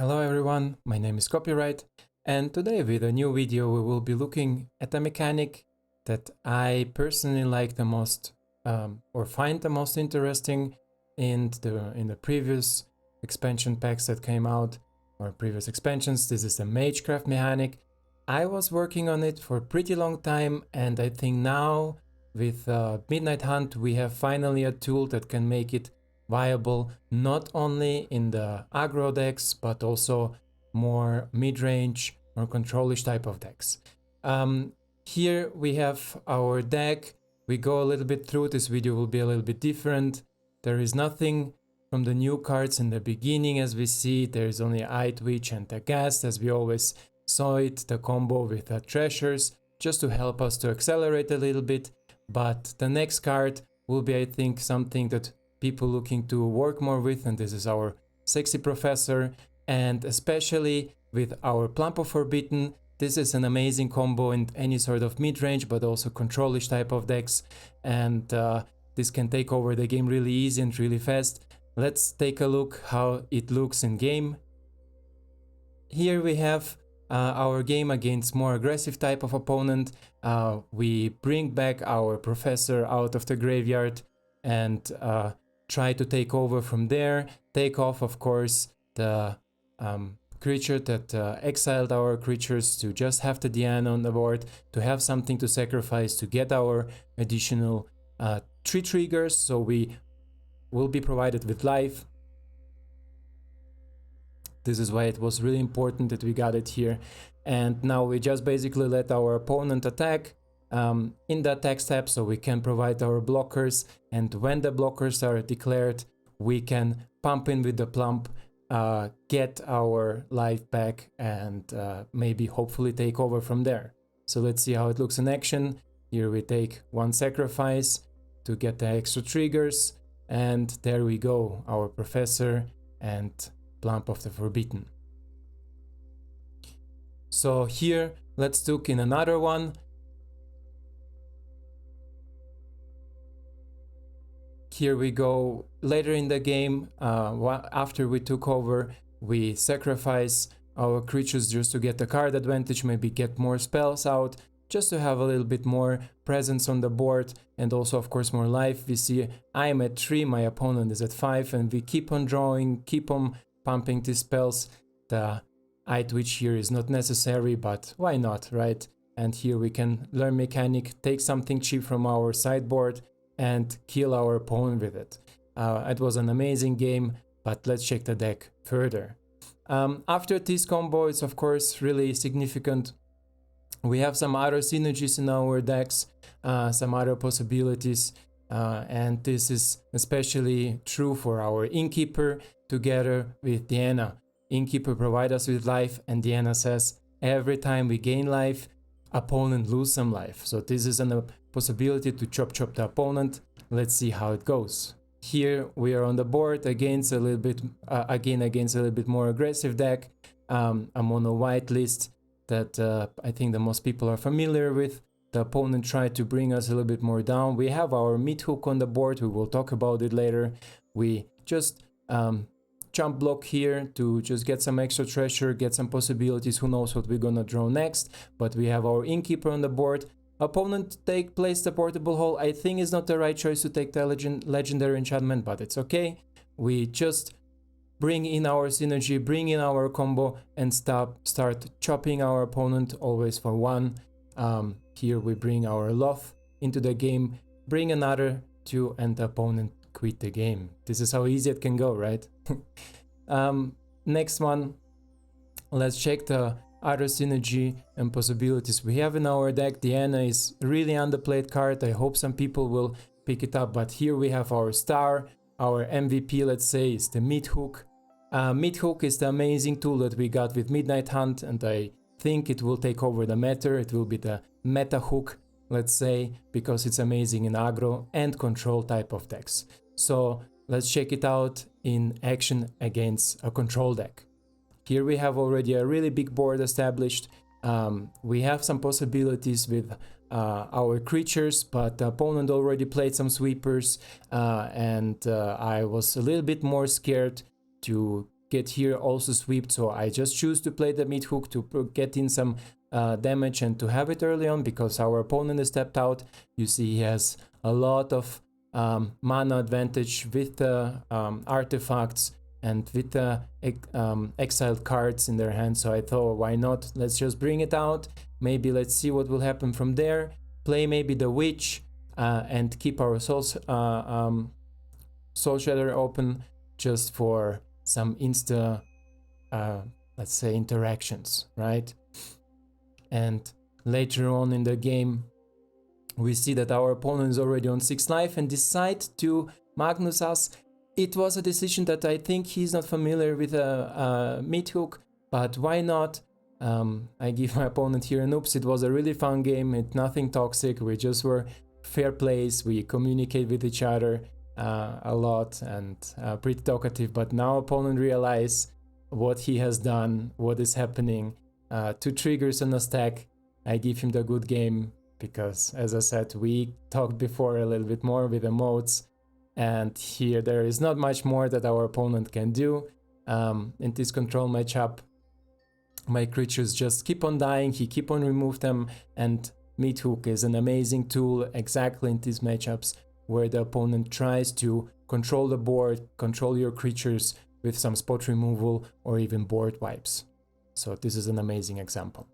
Hello everyone, my name is Copyright, and today with a new video we will be looking at a mechanic that I personally like the most or find the most interesting in the previous expansion packs that came out, or previous expansions. This is the MageCraft mechanic. I was working on it for a pretty long time, and I think now with Midnight Hunt we have finally a tool that can make it viable not only in the aggro decks but also more mid-range or controlish type of decks. Here we have our deck. We go a little bit through. This video will be a little bit different. There is nothing from the new cards in the beginning as we see. There is only Eyetwitch and the Ghast as we always saw it, the combo with the treasures, just to help us to accelerate a little bit. But the next card will be, I think, something that people looking to work more with, and this is our sexy professor. And especially with our Plumb the Forbidden, this is an amazing combo in any sort of mid-range but also controlish type of decks, and this can take over the game really easy and really fast. Let's take a look how it looks in game. Here we have our game against more aggressive type of opponent. We bring back our professor out of the graveyard and try to take over from there, take off of course the creature that exiled our creatures, to just have the Diana on the board, to have something to sacrifice to get our additional 3 triggers, so we will be provided with life. This is why it was really important that we got it here. And now we just basically let our opponent attack in the attack step, so we can provide our blockers, and when the blockers are declared we can pump in with the plump, get our life back, and maybe hopefully take over from there. So let's see how it looks in action. Here we take 1 sacrifice to get the extra triggers, and there we go, our professor and Plumb of the Forbidden. So here let's look in another one. Here we go later in the game. After we took over, we sacrifice our creatures just to get the card advantage, maybe get more spells out, just to have a little bit more presence on the board, and also of course more life. We see I'm at 3, my opponent is at 5, and we keep on drawing, keep on pumping these spells. The Eyetwitch here is not necessary, but why not, right? And here we can learn mechanic, take something cheap from our sideboard and kill our opponent with it. It was an amazing game, but let's check the deck further. After this combo, it's of course really significant. We have some other synergies in our decks, some other possibilities, and this is especially true for our Innkeeper together with Diana. Innkeeper provides us with life, and Diana says every time we gain life, opponent lose some life. So this is a possibility to chop the opponent. Let's see how it goes. Here we are on the board against a little bit against a little bit more aggressive deck, a mono white list that I think the most people are familiar with. The opponent tried to bring us a little bit more down. We have our Meathook on the board, we will talk about it later. We just jump block here to just get some extra treasure, get some possibilities. Who knows what we're gonna draw next, but we have our Innkeeper on the board. Opponent place the portable hole. I think it's not the right choice to take the legendary enchantment, but it's okay. We just bring in our synergy, bring in our combo, and start chopping our opponent always for 1. Here we bring our Lolth into the game, bring another 2, and the opponent quit the game. This is how easy it can go, right? Next one, let's check the other synergy and possibilities we have in our deck. Diana is really underplayed card. I hope some people will pick it up, but here we have our star, our MVP, let's say, is the Meathook. Meathook is the amazing tool that we got with Midnight Hunt, and I think it will take over the meta. It will be the meta hook, let's say, because it's amazing in aggro and control type of decks. So let's check it out in action against a control deck. Here we have already a really big board established. We have some possibilities with our creatures, but the opponent already played some sweepers, and I was a little bit more scared to get here also swept, so I just choose to play the Meathook to get in some damage and to have it early on because our opponent is stepped out. You see he has a lot of mana advantage with the artifacts and with the exiled cards in their hand, so I thought, why not, let's just bring it out, maybe let's see what will happen from there, play maybe the Witch and keep our Soul Shatter open just for some insta let's say interactions, right? And later on in the game we see that our opponent is already on 6 life and decide to Magnus us. It was a decision that I think he's not familiar with a Meathook, but why not? I give my opponent here an oops. It was a really fun game, nothing toxic, we just were fair plays, we communicate with each other a lot and pretty talkative, but now opponent realize what he has done, what is happening. 2 triggers on a stack, I give him the good game because, as I said, we talked before a little bit more with emotes, and here there is not much more that our opponent can do. In this control matchup, my creatures just keep on dying, he keep on remove them, and Meathook is an amazing tool exactly in these matchups where the opponent tries to control the board, control your creatures with some spot removal or even board wipes. So this is an amazing example.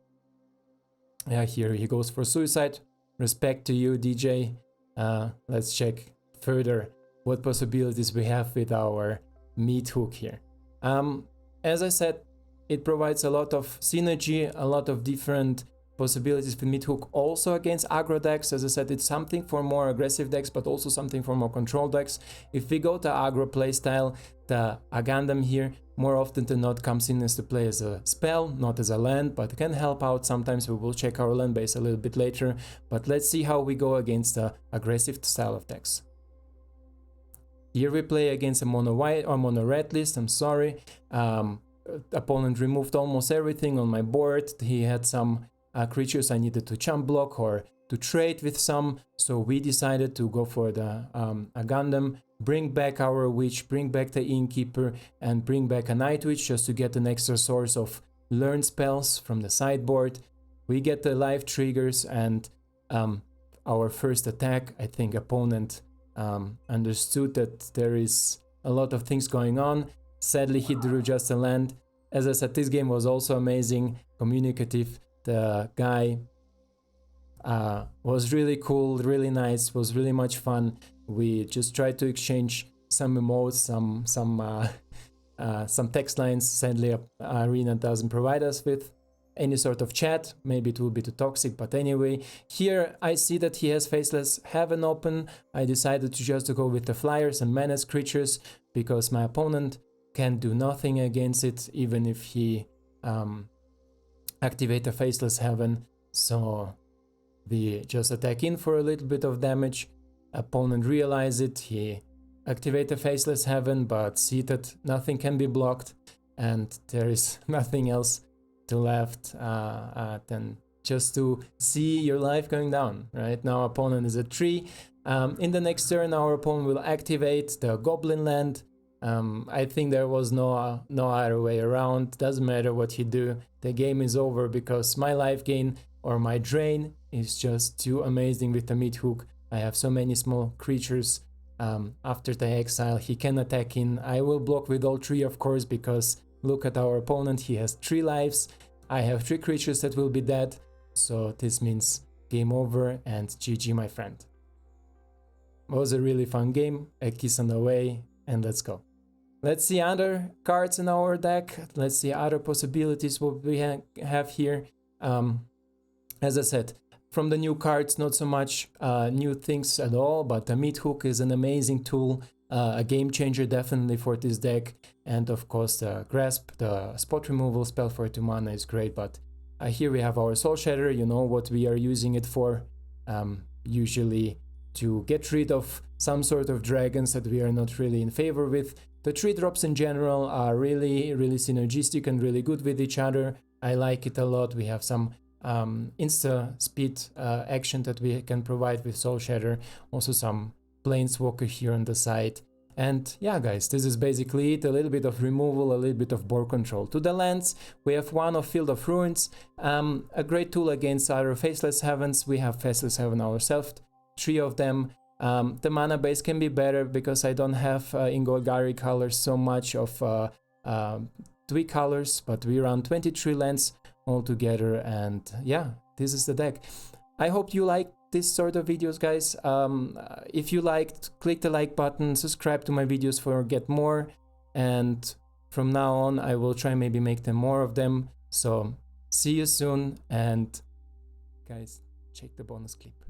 Yeah, here he goes for suicide. Respect to you, DJ. Let's check further what possibilities we have with our Meathook here. As I said, it provides a lot of synergy, a lot of different possibilities with Meathook also against aggro decks. As I said, it's something for more aggressive decks, but also something for more control decks. If we go to aggro playstyle, the Agadeem here more often than not comes in as to play as a spell, not as a land, but can help out. Sometimes we will check our land base a little bit later, but let's see how we go against the aggressive style of decks. Here we play against a mono white or mono red list, I'm sorry. Opponent removed almost everything on my board. He had some creatures I needed to chump block or to trade with some, so we decided to go for the Agadeem, bring back our Witch, bring back the Innkeeper, and bring back an Eyetwitch just to get an extra source of learn spells from the sideboard. We get the live triggers and our first attack. I think opponent understood that there is a lot of things going on. Sadly, he drew just a land. As I said, this game was also amazing, communicative. The guy was really cool, really nice, was really much fun. We just tried to exchange some emotes, some text lines. Sadly, Arena doesn't provide us with any sort of chat. Maybe it will be too toxic, but anyway. Here I see that he has Faceless Haven open. I decided to just go with the flyers and menace creatures because my opponent can do nothing against it, even if he activate a Faceless Haven. So we just attack in for a little bit of damage. Opponent realize it, he activate a Faceless Haven, but see that nothing can be blocked and there is nothing else to left than just to see your life going down. Right now opponent is at 3. In the next turn our opponent will activate the Goblin Land. I think there was no other way around. Doesn't matter what he do, the game is over because my life gain or my drain is just too amazing with the Meathook. I have so many small creatures. After the exile he can attack in. I will block with all 3 of course, because look at our opponent, he has 3 lives. I have 3 creatures that will be dead, so this means game over and GG my friend. It was a really fun game, a kiss on the way, and let's go. Let's see other cards in our deck, let's see other possibilities what we have here. As I said, from the new cards, not so much new things at all, but the Meathook is an amazing tool, a game changer definitely for this deck. And of course the Grasp, the spot removal spell for 2 mana is great, but here we have our Soul Shatter, you know what we are using it for, usually to get rid of some sort of dragons that we are not really in favor with. The 3 drops in general are really synergistic and really good with each other. I like it a lot. We have some insta speed action that we can provide with Soul Shatter, also some Planeswalker here on the side. And yeah, guys, this is basically it. A little bit of removal, a little bit of board control. To the lands, we have one of Field of Ruins, a great tool against other Faceless Heavens. We have Faceless Heaven ourselves, 3 of them. The mana base can be better because I don't have in Golgari colors so much of 3 colors, but we run 23 lands altogether, and yeah, this is the deck. I hope you like this sort of videos, guys. If you liked, click the like button, subscribe to my videos for get more, and from now on I will try maybe make them more of them. So see you soon, and guys, check the bonus clip.